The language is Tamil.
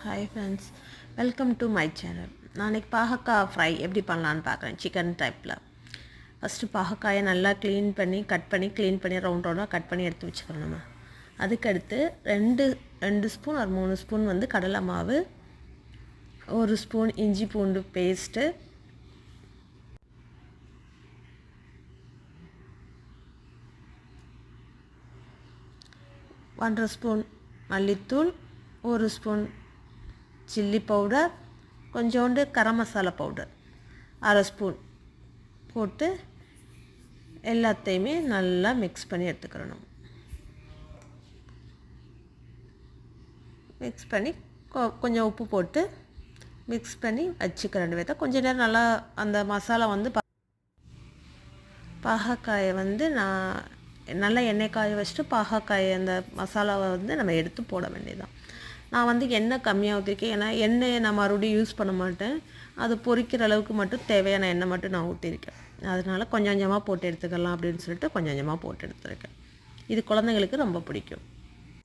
Hi friends, welcome to my channel. நான் இன்றைக்கி பாகக்காய் ஃப்ரை எப்படி பண்ணலான்னு பார்க்குறேன் சிக்கன் டைப்பில். ஃபஸ்ட்டு பாகக்காயை நல்லா க்ளீன் பண்ணி ரவுண்டாக கட் பண்ணி எடுத்து வச்சுக்கிறோம். நம்ம அதுக்கடுத்து ரெண்டு ஸ்பூன் ஒரு 3 ஸ்பூன் வந்து கடலை மாவு, 1 ஸ்பூன் இஞ்சி பூண்டு பேஸ்ட்டு, ஒன்றரை ஸ்பூன் மல்லித்தூள், 1 ஸ்பூன் சில்லி பவுடர், கொஞ்சோண்டு கரம் மசாலா பவுடர் 1/2 ஸ்பூன் போட்டு எல்லாத்தையுமே நல்லா மிக்ஸ் பண்ணி எடுத்துக்கிறணும். மிக்ஸ் பண்ணி கொஞ்சம் உப்பு போட்டு மிக்ஸ் பண்ணி வச்சுக்க 2 பேர்த்த. கொஞ்ச நேரம் நல்லா அந்த மசாலா வந்து பாகக்காயை வந்து நான் நல்லா எண்ணெய் காய வச்சுட்டு பாகக்காயை அந்த மசாலாவை வந்து நம்ம எடுத்து போட வேண்டியதுதான். நான் வந்து எண்ணெய் கம்மியாக ஊற்றிருக்கேன். ஏன்னா எண்ணெயை நான் மறுபடியும் யூஸ் பண்ண மாட்டேன். அது பொரிக்கிற அளவுக்கு மட்டும் தேவையான எண்ணெய் மட்டும் நான் ஊற்றிருக்கேன். அதனால் கொஞ்சம் கொஞ்சமாக போட்டு எடுத்துக்கலாம் அப்படின்னு சொல்லிட்டு கொஞ்சம் கொஞ்சமாக போட்டு எடுத்துருக்கேன். இது குழந்தைங்களுக்கு ரொம்ப பிடிக்கும்.